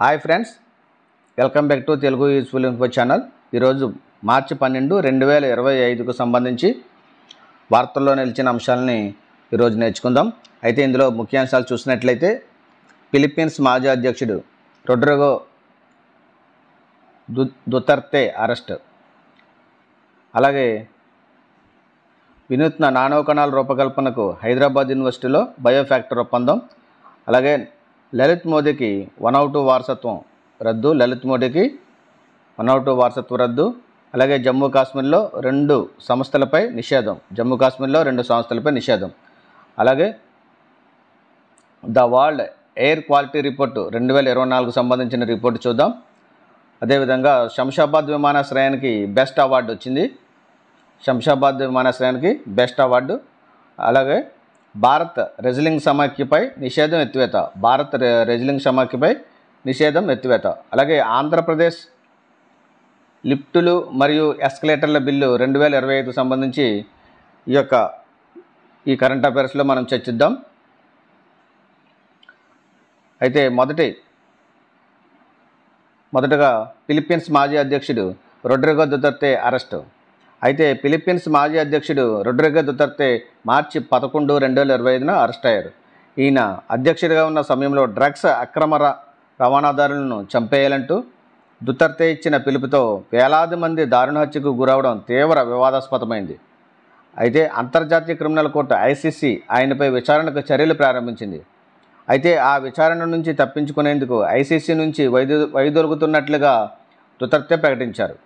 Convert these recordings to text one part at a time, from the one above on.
Hi friends, welcome back to Telugu useful info channel. ఈరోజు మార్చి 12, 2025కు సంబంధించి వార్తల్లో నిలిచిన అంశాలని ఈరోజు నేర్చుకుందాం. అయితే ఇందులో ముఖ్యాంశాలు చూసినట్లయితే ఫిలిప్పీన్స్ మాజీ అధ్యక్షుడు రొడ్రిగో దుటర్తే అరెస్ట్, అలాగే వినూత్న నానో కణాల రూపకల్పనకు హైదరాబాద్ యూనివర్సిటీలో బయోఫ్యాక్టర్ ఒప్పందం, అలాగే లలిత్ మోదీకి 102 వారసత్వం రద్దు, రద్దు, అలాగే జమ్మూ కాశ్మీర్లో రెండు సంస్థలపై నిషేధం, అలాగే the world air quality report 2024 సంబంధించిన రిపోర్టు చూద్దాం. అదేవిధంగా శంషాబాద్ విమానాశ్రయానికి బెస్ట్ అవార్డు, అలాగే భారత్ రెజ్లింగ్ సమాఖ్యపై నిషేధం ఎత్తివేత, అలాగే ఆంధ్రప్రదేశ్ లిఫ్టులు మరియు ఎస్కలేటర్ల బిల్లు 2025 సంబంధించి ఈ కరెంట్ అఫైర్స్లో మనం చర్చిద్దాం. అయితే మొదటగా ఫిలిప్పీన్స్ మాజీ అధ్యక్షుడు రొడ్రిగో దుటర్తే అరెస్టు. అయితే ఫిలిప్పీన్స్ మాజీ అధ్యక్షుడు రొడ్రిగో దుటర్తే మార్చి 11, 2025న అరెస్ట్ అయ్యారు. ఈయన అధ్యక్షుడిగా ఉన్న సమయంలో డ్రగ్స్ అక్రమ రవాణాదారులను చంపేయాలంటూ దుటర్తే ఇచ్చిన పిలుపుతో వేలాది మంది దారుణ హత్యకు గురవడం తీవ్ర వివాదాస్పదమైంది. అయితే అంతర్జాతీయ క్రిమినల్ కోర్టు ICC ఆయనపై విచారణకు చర్యలు ప్రారంభించింది. అయితే ఆ విచారణ నుంచి తప్పించుకునేందుకు ICC నుంచి వైదొలుగుతున్నట్లుగా దుటర్తే ప్రకటించారు.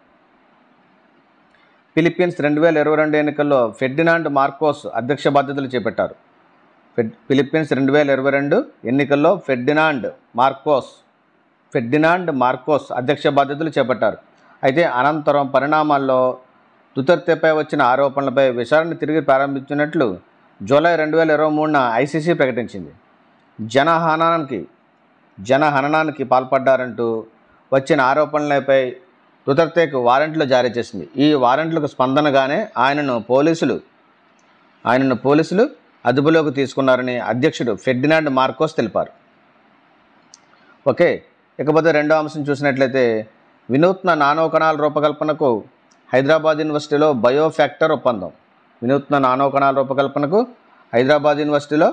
ఫిలిప్పీన్స్ 2022 ఎన్నికల్లో ఫెర్డినాండ్ మార్కోస్ అధ్యక్ష బాధ్యతలు చేపట్టారు. ఫిలిప్పీన్స్ 2022 ఎన్నికల్లో ఫెర్డినాండ్ మార్కోస్ అధ్యక్ష బాధ్యతలు చేపట్టారు. అయితే అనంతరం పరిణామాల్లో దుటర్తేపై వచ్చిన ఆరోపణలపై విచారణ తిరిగి ప్రారంభించినట్లు జూలై 2023న ICC ప్రకటించింది. జనహననానికి పాల్పడ్డారంటూ వచ్చిన ఆరోపణలపై దుటర్తేకు వారెంట్లు జారీ చేసింది. ఈ వారెంట్లకు స్పందనగానే ఆయనను పోలీసులు అదుపులోకి తీసుకున్నారని అధ్యక్షుడు ఫెర్డినాండ్ మార్కోస్ తెలిపారు. ఓకే, ఇకపోతే రెండో అంశం చూసినట్లయితే వినూత్న నానో కణాల రూపకల్పనకు హైదరాబాద్ యూనివర్సిటీలో బయోఫ్యాక్టర్ ఒప్పందం. హైదరాబాద్ యూనివర్సిటీలో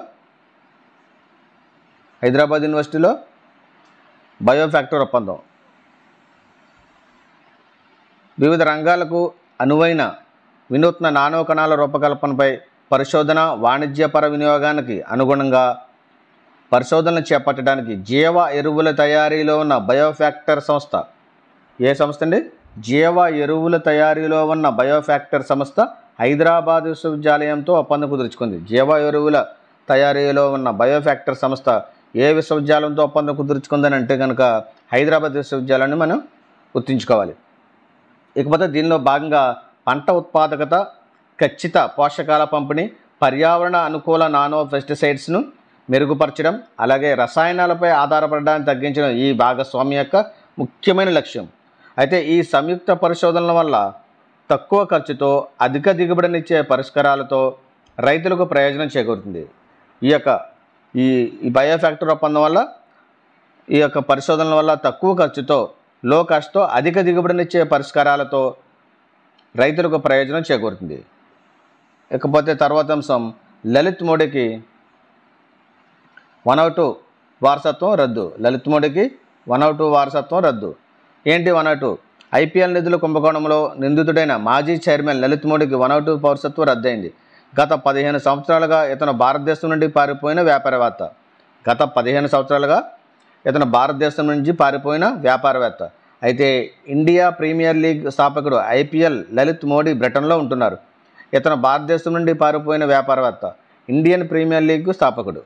బయోఫ్యాక్టర్ ఒప్పందం వివిధ రంగాలకు అనువైన వినూత్న నానో కణాల రూపకల్పనపై పరిశోధన, వాణిజ్యపర వినియోగానికి అనుగుణంగా పరిశోధనలు చేపట్టడానికి జీవ ఎరువుల తయారీలో ఉన్న బయోఫ్యాక్టర్ సంస్థ హైదరాబాద్ విశ్వవిద్యాలయంతో ఒప్పందం కుదుర్చుకుంది. జీవ ఎరువుల తయారీలో ఉన్న బయోఫ్యాక్టర్ సంస్థ ఏ విశ్వవిద్యాలయంతో ఒప్పందం కుదుర్చుకుందని అంటే కనుక హైదరాబాద్ విశ్వవిద్యాలయాన్ని మనం గుర్తుంచుకోవాలి. ఇకపోతే దీనిలో భాగంగా పంట ఉత్పాదకత, ఖచ్చిత పోషకాల పంపిణీ, పర్యావరణ అనుకూల నానో పెస్టిసైడ్స్ను మెరుగుపరచడం, అలాగే రసాయనాలపై ఆధారపడడాన్ని తగ్గించడం ఈ భాగస్వామ్యం యొక్క ముఖ్యమైన లక్ష్యం. అయితే ఈ సంయుక్త పరిశోధనల వల్ల తక్కువ ఖర్చుతో అధిక దిగుబడినిచ్చే పరిష్కారాలతో రైతులకు ప్రయోజనం చేకూరుతుంది. ఈ బయోఫ్యాక్టర్ ఒప్పందం వల్ల, ఈ యొక్క పరిశోధనల వల్ల తక్కువ ఖర్చుతో, లో కాస్ట్తో అధిక దిగుబడినిచ్చే పరిష్కారాలతో రైతులకు ప్రయోజనం చేకూరుతుంది. ఇకపోతే తర్వాత అంశం లలిత్ మోడీకి 102 వారసత్వం రద్దు. ఏంటి 102? IPL నిధుల కుంభకోణంలో నిందితుడైన మాజీ చైర్మన్ లలిత్ మోడీకి 102 పౌరసత్వం రద్దయింది. గత 15 సంవత్సరాలుగా ఇతను భారతదేశం నుండి పారిపోయిన వ్యాపారవేత్త. అయితే ఇండియా ప్రీమియర్ లీగ్ స్థాపకుడు IPL లలిత్ మోడీ బ్రిటన్లో ఉంటున్నారు. ఇతను భారతదేశం నుండి పారిపోయిన వ్యాపారవేత్త. ఇండియన్ ప్రీమియర్ లీగ్ స్థాపకుడు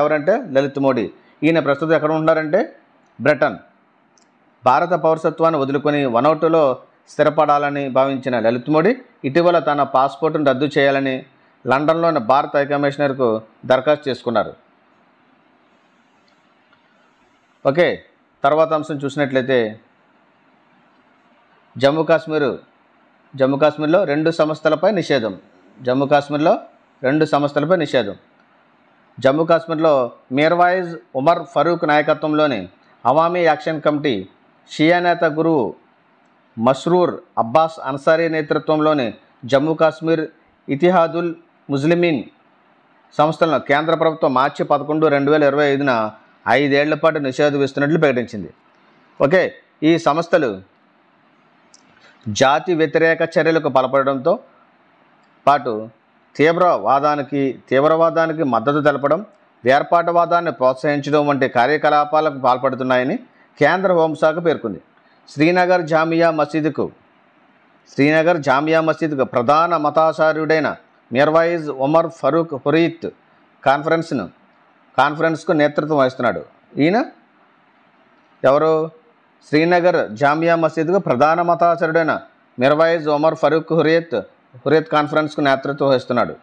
ఎవరంటే లలిత్ మోడీ. ఈయన ప్రస్తుతం ఎక్కడ ఉంటున్నారంటే బ్రిటన్. భారత పౌరసత్వాన్ని వదులుకొని 102లో స్థిరపడాలని భావించిన లలిత్ మోడీ ఇటీవల తన పాస్పోర్టును రద్దు చేయాలని లండన్లోని భారత హైకమిషనర్కు దరఖాస్తు చేసుకున్నారు. ఓకే, తర్వాత అంశం చూసినట్లయితే జమ్మూ కాశ్మీర్లో రెండు సంస్థలపై నిషేధం. జమ్మూ కాశ్మీర్లో మీర్వాయిజ్ ఉమర్ ఫరూక్ నాయకత్వంలోని అవామీ యాక్షన్ కమిటీ, షియా నేత గురువు మస్రూర్ అబ్బాస్ అన్సారీ నేతృత్వంలోని జమ్మూ కాశ్మీర్ ఇతిహాదుల్ ముస్లిమీన్ సంస్థలను కేంద్ర ప్రభుత్వం మార్చి 11, 2025న 5 ఏళ్ల పాటు నిషేధిస్తున్నట్లు ప్రకటించింది. ఓకే, ఈ సంస్థలు జాతి వ్యతిరేక చర్యలకు పాల్పడడంతో పాటు తీవ్రవాదానికి మద్దతు తెలపడం, వేర్పాటువాదాన్ని ప్రోత్సహించడం వంటి కార్యకలాపాలకు పాల్పడుతున్నాయని కేంద్ర హోంశాఖ పేర్కొంది. శ్రీనగర్ జామియా మసీదుకు ప్రధాన మతాచార్యుడైన మీర్వాయిజ్ ఉమర్ ఫరూక్ హురియత్ కాన్ఫరెన్స్కు నేతృత్వం వహిస్తున్నాడు. ఈయన ఎవరు? శ్రీనగర్ జామియా మసీదుకు ప్రధాన మతాచార్యుడైన మీర్వాయిజ్ ఉమర్ ఫరూక్ హురియత్ కాన్ఫరెన్స్కు నేతృత్వం వహిస్తున్నాడు.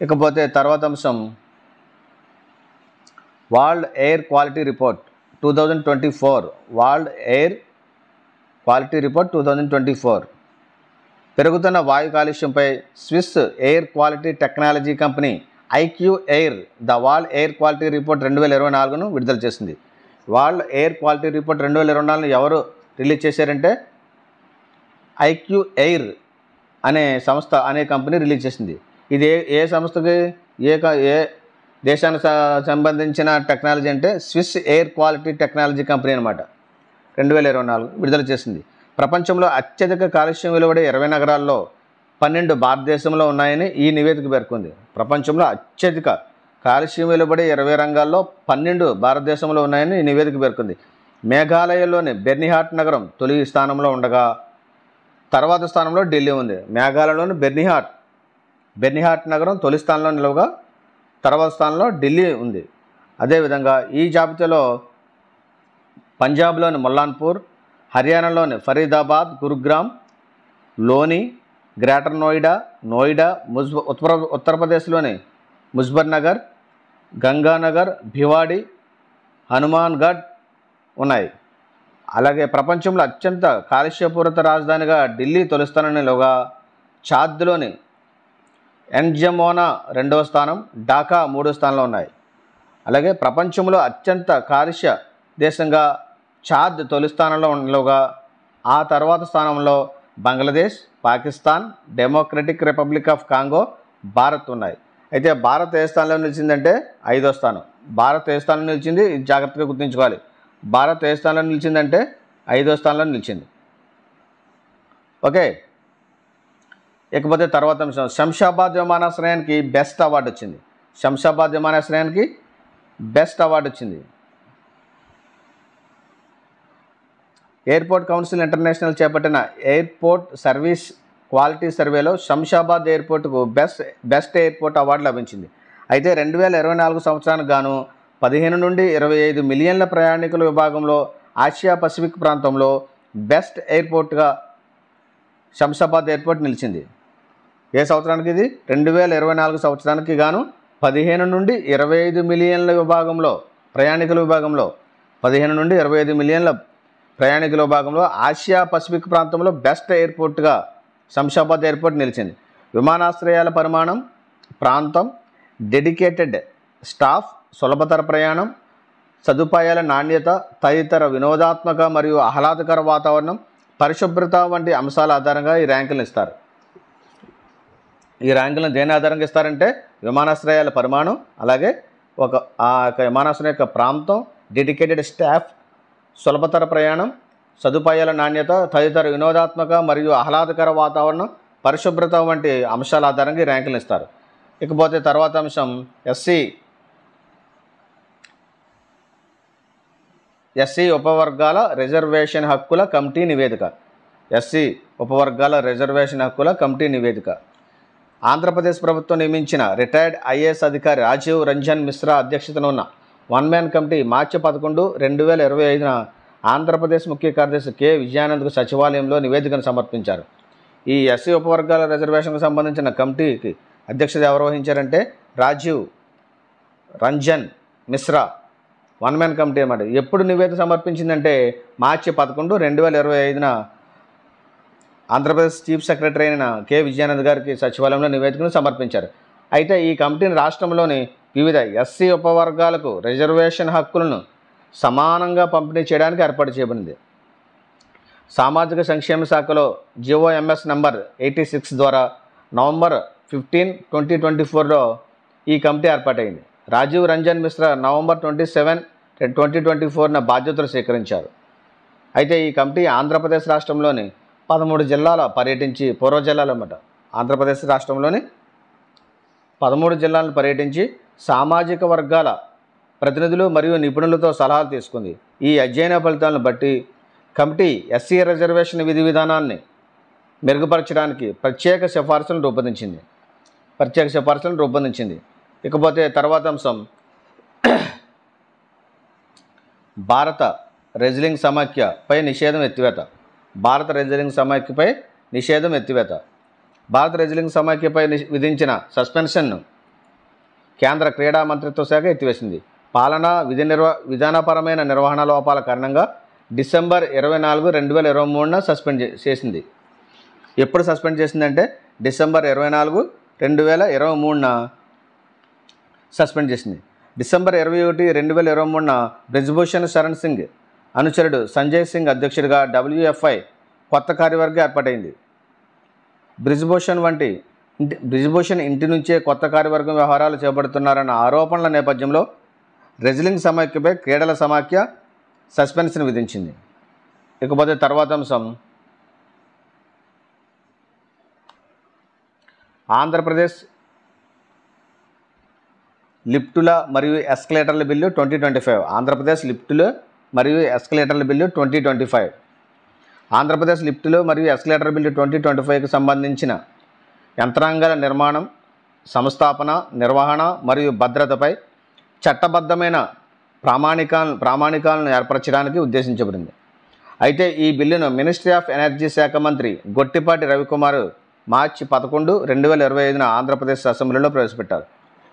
ఇకపోతే తర్వాత అంశం world air quality report 2024. World air quality report 2024 పెరుగుతున్న వాయు కాలుష్యంపై Swiss air quality technology company IQAir the world air quality report 2024ను విడుదల చేసింది. వరల్డ్ ఎయిర్ క్వాలిటీ రిపోర్ట్ 2024ను ఎవరు రిలీజ్ చేశారంటే ఐక్యూ ఎయిర్ అనే కంపెనీ రిలీజ్ చేసింది. ఇది ఏ సంస్థకి ఏ దేశానికి సంబంధించిన టెక్నాలజీ అంటే Swiss air quality technology company అనమాట. 2024 విడుదల చేసింది. ప్రపంచంలో అత్యధిక కాలుష్యం వెలువడే 20 నగరాల్లో 12 భారతదేశంలో ఉన్నాయని ఈ నివేదిక పేర్కొంది. ప్రపంచంలో అత్యధిక కాలుష్యం వెలువడే 20 రంగాల్లో 12 భారతదేశంలో ఉన్నాయని ఈ నివేదిక పేర్కొంది. మేఘాలయలోని బెర్నిహాట్ నగరం తొలి స్థానంలో ఉండగా తర్వాత స్థానంలో ఢిల్లీ ఉంది. మేఘాలయలోని బెర్నిహాట్ నగరం తొలి స్థానంలో నిలవగా తర్వాత స్థానంలో ఢిల్లీ ఉంది. అదేవిధంగా ఈ జాబితాలో పంజాబ్లోని ముల్లాన్పూర్, హర్యానాలోని ఫరీదాబాద్, గురుగ్రామ్, లోని, గ్రేటర్ నోయిడా, ఉత్తరప్రదేశ్లోని ముజఫర్నగర్, గంగానగర్, భివాడి, హనుమాన్గఢ్ ఉన్నాయి. అలాగే ప్రపంచంలో అత్యంత కాలుష్యపూరిత రాజధానిగా ఢిల్లీ తొలి స్థానంలో నిలవగా చాద్లోని ఎన్జమోనా 2వ స్థానం, ఢాకా 3వ స్థానంలో ఉన్నాయి. అలాగే ప్రపంచంలో అత్యంత కాలుష్య దేశంగా చాద్ తొలి స్థానంలో నిలవగా ఆ తర్వాత స్థానంలో Bangladesh, Pakistan, democratic republic of Congo, Bharat ఉన్నాయి. అయితే భారత్ ఏ స్థానంలో నిలిచిందంటే 5వ స్థానం. భారత్ ఏ స్థానంలో నిలిచింది, ఇది జాగ్రత్తగా గుర్తుంచుకోవాలి. భారత్ ఏ స్థానంలో నిలిచిందంటే 5వ స్థానంలో నిలిచింది. ఓకే, ఇకపోతే తర్వాత అంశం శంషాబాద్ విమానాశ్రయానికి బెస్ట్ అవార్డు వచ్చింది. శంషాబాద్ విమానాశ్రయానికి బెస్ట్ అవార్డు వచ్చింది. ఎయిర్పోర్ట్ కౌన్సిల్ ఇంటర్నేషనల్ చేపట్టిన ఎయిర్పోర్ట్ సర్వీస్ క్వాలిటీ సర్వేలో శంషాబాద్ ఎయిర్పోర్టుకు బెస్ట్ ఎయిర్పోర్ట్ అవార్డు లభించింది. అయితే 2024 సంవత్సరానికి గాను 15 నుండి 25 మిలియన్ల ప్రయాణికుల విభాగంలో ఆసియా పసిఫిక్ ప్రాంతంలో బెస్ట్ ఎయిర్పోర్ట్గా శంషాబాద్ ఎయిర్పోర్ట్ నిలిచింది. ఏ సంవత్సరానికి ఇది? 2024 సంవత్సరానికి గాను 15 నుండి 25 మిలియన్ల విభాగంలో ప్రయాణికుల విభాగంలో 15 నుండి 25 మిలియన్ల ప్రయాణికుల విభాగంలో ఆసియా పసిఫిక్ ప్రాంతంలో బెస్ట్ ఎయిర్పోర్ట్గా శంషాబాద్ ఎయిర్పోర్ట్ నిలిచింది. విమానాశ్రయాల పరిమాణం, ప్రాంతం, డెడికేటెడ్ స్టాఫ్, సులభతర ప్రయాణం, సదుపాయాల నాణ్యత తదితర వినోదాత్మక మరియు ఆహ్లాదకర వాతావరణం, పరిశుభ్రత వంటి అంశాల ఆధారంగా ఈ ర్యాంకులను ఇస్తారు. ఈ ర్యాంకులను దేని ఆధారంగా ఇస్తారంటే విమానాశ్రయాల పరిమాణం, అలాగే ఆ విమానాశ్రయం యొక్క ప్రాంతం, డెడికేటెడ్ స్టాఫ్, సులభతర ప్రయాణం, సదుపాయాల నాణ్యత తదితర వినోదాత్మక మరియు ఆహ్లాదకర వాతావరణం, పరిశుభ్రత వంటి అంశాల ఆధారంగా ఈ ర్యాంకులను ఇస్తారు. ఇకపోతే తర్వాత అంశం ఎస్సీ ఉపవర్గాల రిజర్వేషన్ హక్కుల కమిటీ నివేదిక. ఎస్సీ ఉపవర్గాల రిజర్వేషన్ హక్కుల కమిటీ నివేదిక. ఆంధ్రప్రదేశ్ ప్రభుత్వం నియమించిన రిటైర్డ్ ఐఏఎస్ అధికారి రాజీవ్ రంజన్ మిశ్రా అధ్యక్షతన ఉన్న వన్ మ్యాన్ కమిటీ మార్చి 11, 2025న ఆంధ్రప్రదేశ్ ముఖ్య కార్యదర్శి కె విజయానంద్కు సచివాలయంలో నివేదికను సమర్పించారు. ఈ ఎస్సీ ఉపవర్గాల రిజర్వేషన్కు సంబంధించిన కమిటీకి అధ్యక్షత ఎవరు వహించారంటే Rajiv Ranjan Mishra, one man committee అన్నమాట. ఎప్పుడు నివేదిక సమర్పించిందంటే మార్చి 11, 2025న ఆంధ్రప్రదేశ్ చీఫ్ సెక్రటరీ అయిన కె విజయానంద్ గారికి సచివాలయంలో నివేదికను సమర్పించారు. అయితే ఈ కమిటీని రాష్ట్రంలోని వివిధ ఎస్సీ ఉపవర్గాలకు రిజర్వేషన్ హక్కులను సమానంగా పంపిణీ చేయడానికి ఏర్పాటు చేయబడింది. సామాజిక సంక్షేమ శాఖలో జిఓఎంఎస్ నంబర్ 86 ద్వారా నవంబర్ 15, 2024లో ఈ కమిటీ ఏర్పాటైంది. రాజీవ్ రంజన్ మిశ్రా నవంబర్ 27, 2024న బాధ్యతలు స్వీకరించారు. అయితే ఈ కమిటీ ఆంధ్రప్రదేశ్ రాష్ట్రంలోని 13 జిల్లాల పర్యటించి ఆంధ్రప్రదేశ్ రాష్ట్రంలోని 13 జిల్లాలను పర్యటించి సామాజిక వర్గాల ప్రతినిధులు మరియు నిపుణులతో సలహాలు తీసుకుంది. ఈ అధ్యయన ఫలితాలను బట్టి కమిటీ ఎస్సీ రిజర్వేషన్ విధి విధానాన్ని మెరుగుపరచడానికి ప్రత్యేక సిఫార్సులను రూపొందించింది. ఇకపోతే తర్వాత అంశం, భారత రెజ్లింగ్ సమాఖ్యపై నిషేధం ఎత్తివేత. భారత రెజ్లింగ్ సమాఖ్యపై విధించిన సస్పెన్షన్ను కేంద్ర క్రీడా మంత్రిత్వ శాఖ ఎత్తివేసింది. పాలనా విధానపరమైన నిర్వహణ లోపాల కారణంగా డిసెంబర్ 24, 2023న సస్పెండ్ చేసింది. ఎప్పుడు సస్పెండ్ చేసిందంటే డిసెంబర్ 24, 2023న సస్పెండ్ చేసింది. డిసెంబర్ 21, 2023న బ్రిజ్భూషణ్ శరణ్ సింగ్ అనుచరుడు సంజయ్ సింగ్ అధ్యక్షుడిగా WFI కొత్త కార్యవర్గం ఏర్పాటైంది. బ్రిజ్భూషణ్ ఇంటి నుంచే కొత్త కార్యవర్గం వ్యవహారాలు చేపడుతున్నారన్న ఆరోపణల నేపథ్యంలో రెజ్లింగ్ సమాఖ్యపై క్రీడల సమాఖ్య సస్పెన్షన్ విధించింది. ఇకపోతే తర్వాత అంశం, ఆంధ్రప్రదేశ్ లిఫ్టుల మరియు ఎస్కలేటర్ల బిల్లు 2025. ఆంధ్రప్రదేశ్ లిఫ్టులు మరియు ఎస్కలేటర్ల బిల్లు 2025. ఆంధ్రప్రదేశ్ లిఫ్టులు మరియు ఎస్కలేటర్ బిల్లు 2025కి సంబంధించిన యంత్రాంగాల నిర్మాణం, సంస్థాపన, నిర్వహణ మరియు భద్రతపై చట్టబద్ధమైన ప్రామాణికాలను ఏర్పరచడానికి ఉద్దేశించబడింది. అయితే ఈ బిల్లును మినిస్ట్రీ ఆఫ్ ఎనర్జీ శాఖ మంత్రి గొట్టిపాటి రవికుమార్ మార్చి 11, 2025న ఆంధ్రప్రదేశ్ అసెంబ్లీలో ప్రవేశపెట్టారు.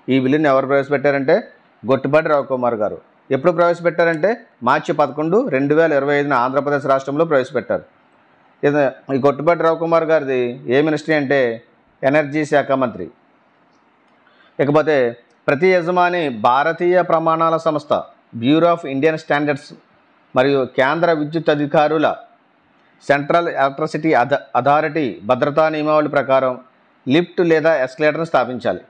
ఈ బిల్లును ఎవరు ప్రవేశపెట్టారంటే గొట్టిపాటి రవికుమార్ గారు. ఎప్పుడు ప్రవేశపెట్టారంటే మార్చి 11, 2025న ఆంధ్రప్రదేశ్ రాష్ట్రంలో ప్రవేశపెట్టారు. ఈ గొట్టిపాటి రవికుమార్ గారిది ఏ మినిస్ట్రీ అంటే ఎనర్జీ శాఖ మంత్రి. ఇకపోతే ప్రతి యజమాని భారతీయ ప్రమాణాల సంస్థ బ్యూరో ఆఫ్ ఇండియన్ స్టాండర్డ్స్ మరియు కేంద్ర విద్యుత్ అధికారుల సెంట్రల్ ఎలక్ట్రిసిటీ అథారిటీ భద్రతా నియమావళి ప్రకారం లిఫ్ట్ లేదా ఎస్కలేటర్ను స్థాపించాలి.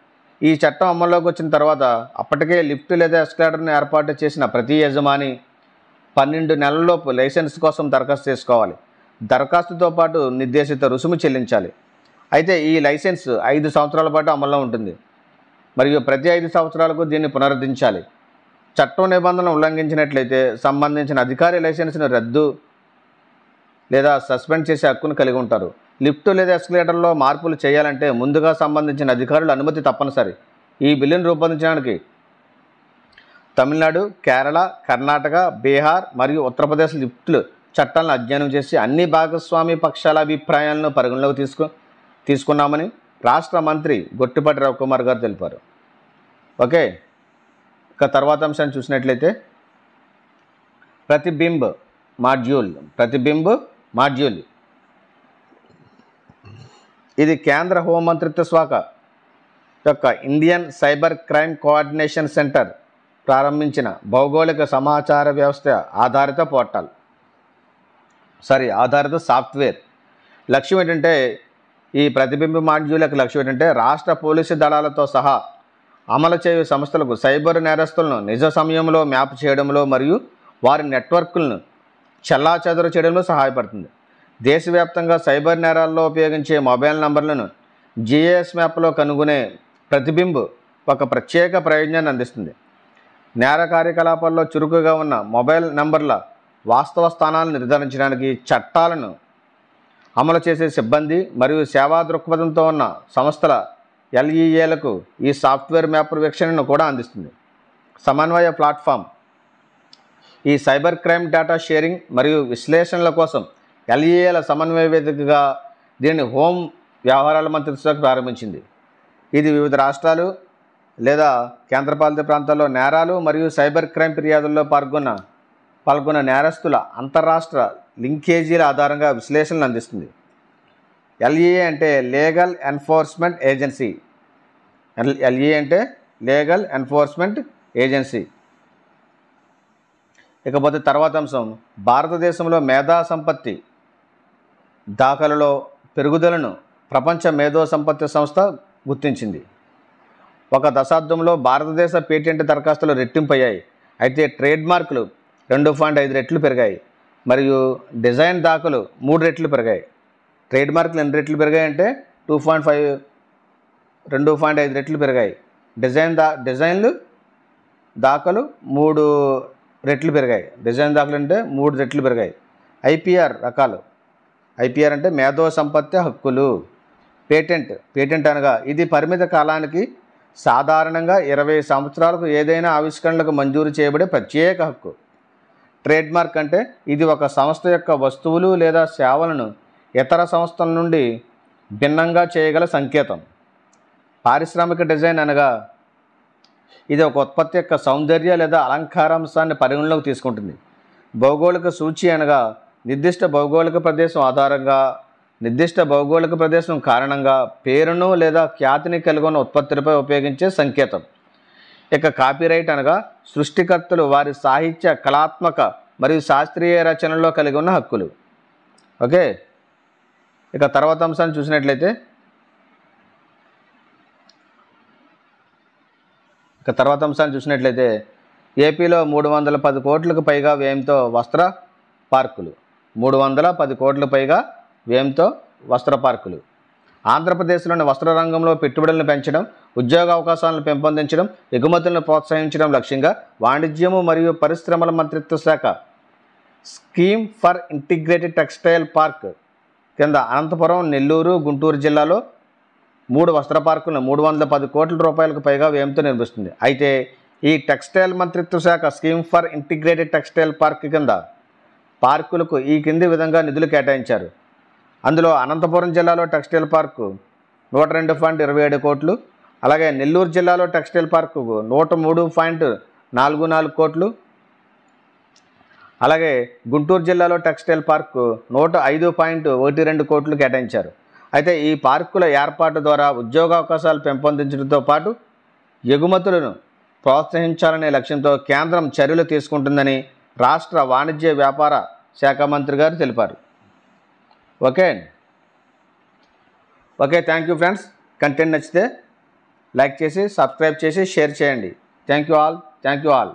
ఈ చట్టం అమల్లోకి వచ్చిన తర్వాత అప్పటికే లిఫ్ట్ లేదా ఎస్కలేటర్ను ఏర్పాటు చేసిన ప్రతి యజమాని 12 నెలల్లోపు లైసెన్స్ కోసం దరఖాస్తు చేసుకోవాలి. దరఖాస్తుతో పాటు నిర్దేశిత రుసుము చెల్లించాలి. అయితే ఈ లైసెన్స్ 5 సంవత్సరాల పాటు అమల్లో ఉంటుంది మరియు ప్రతి 5 సంవత్సరాలకు దీన్ని పునరుద్ధరించాలి. చట్టం నిబంధనలు ఉల్లంఘించినట్లయితే సంబంధించిన అధికారి లైసెన్స్ను రద్దు లేదా సస్పెండ్ చేసే హక్కును కలిగి ఉంటారు. లిఫ్ట్ లేదా ఎస్కలేటర్లో మార్పులు చేయాలంటే ముందుగా సంబంధించిన అధికారుల అనుమతి తప్పనిసరి. ఈ బిల్లును రూపొందించడానికి తమిళనాడు, కేరళ, కర్ణాటక, బీహార్ మరియు ఉత్తరప్రదేశ్ లిఫ్ట్లు చట్టాలను అధ్యయనం చేసి అన్ని భాగస్వామి పక్షాల అభిప్రాయాలను పరిగణలోకి తీసుకున్నామని రాష్ట్ర మంత్రి గొట్టిపాటి రవికుమార్ గారు తెలిపారు. ఓకే, ఇక తర్వాత అంశాన్ని చూసినట్లయితే ప్రతిబింబ్ మాడ్యూల్ ఇది కేంద్ర హోంమంత్రిత్వ శాఖ యొక్క Indian cyber crime coordination centre ప్రారంభించిన భౌగోళిక సమాచార వ్యవస్థ ఆధారిత సాఫ్ట్వేర్. లక్ష్యం ఏంటంటే ఈ ప్రతిబింబ మాడ్యూల్ యొక్క లక్ష్యం ఏంటంటే రాష్ట్ర పోలీసు దళాలతో సహా అమలు చేయు సంస్థలకు సైబర్ నేరస్తులను నిజ సమయంలో మ్యాప్ చేయడంలో మరియు వారి నెట్వర్క్లను చెల్లాచెదరు చేయడంలో సహాయపడుతుంది. దేశవ్యాప్తంగా సైబర్ నేరాల్లో ఉపయోగించే మొబైల్ నంబర్లను GIS మ్యాప్లో కనుగొనే ప్రతిబింబ్ ఒక ప్రత్యేక ప్రయోజనాన్ని అందిస్తుంది. నేర కార్యకలాపాల్లో చురుకుగా ఉన్న మొబైల్ నంబర్ల వాస్తవ స్థానాలను నిర్ధారించడానికి చట్టాలను అమలు చేసే సిబ్బంది మరియు సేవా దృక్పథంతో ఉన్న సంస్థల LEAలకు ఈ సాఫ్ట్వేర్ మ్యాప్ వీక్షణను కూడా అందిస్తుంది. సమన్వయ ప్లాట్ఫామ్ ఈ సైబర్ క్రైమ్ డేటా షేరింగ్ మరియు విశ్లేషణల కోసం LEAల సమన్వయ వేదికగా దీన్ని హోం వ్యవహారాల మంత్రిత్వ శాఖ ప్రారంభించింది. ఇది వివిధ రాష్ట్రాలు లేదా కేంద్రపాలిత ప్రాంతాల్లో నేరాలు మరియు సైబర్ క్రైమ్ ఫిర్యాదుల్లో పాల్గొన్న నేరస్తుల అంతర్రాష్ట్ర లింకేజీల ఆధారంగా విశ్లేషణలు అందిస్తుంది. LEA అంటే లీగల్ ఎన్ఫోర్స్మెంట్ ఏజెన్సీ. LE అంటే లీగల్ ఎన్ఫోర్స్మెంట్ ఏజెన్సీ. ఇకపోతే తర్వాత అంశం, భారతదేశంలో మేధా సంపత్తి దాఖలలో పెరుగుదలను ప్రపంచ మేధో సంపత్తి సంస్థ గుర్తించింది. ఒక దశాబ్దంలో భారతదేశ పేటెంట్ దరఖాస్తులు రెట్టింపయ్యాయి. అయితే ట్రేడ్ మార్కులు 2.5 రెట్లు పెరిగాయి మరియు డిజైన్ దాఖలు 3 రెట్లు పెరిగాయి. ట్రేడ్ మార్కులు ఎన్ని రెట్లు పెరిగాయి అంటే 2.5 రెట్లు పెరిగాయి. డిజైన్లు దాఖలు 3 రెట్లు పెరిగాయి. డిజైన్ దాఖలు అంటే 3 రెట్లు పెరిగాయి. IPR రకాలు. IPR అంటే మేధో సంపత్తి హక్కులు. పేటెంట్ అనగా ఇది పరిమిత కాలానికి సాధారణంగా 20 సంవత్సరాలకు ఏదైనా ఆవిష్కరణలకు మంజూరు చేయబడే ప్రత్యేక హక్కు. ట్రేడ్మార్క్ అంటే ఇది ఒక సంస్థ యొక్క వస్తువులు లేదా సేవలను ఇతర సంస్థల నుండి భిన్నంగా చేయగల సంకేతం. పారిశ్రామిక డిజైన్ అనగా ఇది ఒక ఉత్పత్తి యొక్క సౌందర్య లేదా అలంకారాంశాన్ని పరిగణలోకి తీసుకుంటుంది. భౌగోళిక సూచి అనగా నిర్దిష్ట భౌగోళిక ప్రదేశం ఆధారంగా నిర్దిష్ట భౌగోళిక ప్రదేశం కారణంగా పేరును లేదా ఖ్యాతిని కలిగి ఉన్న ఉత్పత్తులపై ఉపయోగించే సంకేతం. ఇక కాపీరైట్ అనగా సృష్టికర్తలు వారి సాహిత్య, కళాత్మక మరియు శాస్త్రీయ రచనల్లో కలిగి ఉన్న హక్కులు. ఓకే, ఇక తర్వాత అంశాన్ని చూసినట్లయితే ఏపీలో 310 కోట్లకు పైగా వ్యయంతో వస్త్ర పార్కులు. 310 కోట్లకు పైగా వ్యయంతో వస్త్ర పార్కులు. ఆంధ్రప్రదేశ్లోని వస్త్ర రంగంలో పెట్టుబడులను పెంచడం, ఉద్యోగ అవకాశాలను పెంపొందించడం, ఎగుమతులను ప్రోత్సహించడం లక్ష్యంగా వాణిజ్యము మరియు పరిశ్రమల మంత్రిత్వ శాఖ scheme for integrated textile park కింద అనంతపురం, నెల్లూరు, గుంటూరు జిల్లాలో 3 వస్త్ర పార్కులను 310 కోట్ల రూపాయలకు పైగా వ్యయంతో నిర్మిస్తుంది. అయితే ఈ టెక్స్టైల్ మంత్రిత్వ శాఖ scheme for integrated textile park కింద పార్కులకు ఈ కింది విధంగా నిధులు కేటాయించారు. అందులో అనంతపురం జిల్లాలో టెక్స్టైల్ పార్కు 102.27 కోట్లు, అలాగే నెల్లూరు జిల్లాలో టెక్స్టైల్ పార్కు 103.44 కోట్లు, అలాగే గుంటూరు జిల్లాలో టెక్స్టైల్ పార్కు 105.12 కోట్లు కేటాయించారు. అయితే ఈ పార్కుల ఏర్పాటు ద్వారా ఉద్యోగావకాశాలు పెంపొందించడంతో పాటు ఎగుమతులను ప్రోత్సహించాలనే లక్ష్యంతో కేంద్రం చర్యలు తీసుకుంటుందని రాష్ట్ర వాణిజ్య వ్యాపార శాఖ మంత్రి గారు తెలిపారు. Okay, thank you friends. Content నచ్చితే లైక్ చేసి, సబ్స్క్రైబ్ చేసి, షేర్ చేయండి. Thank you all.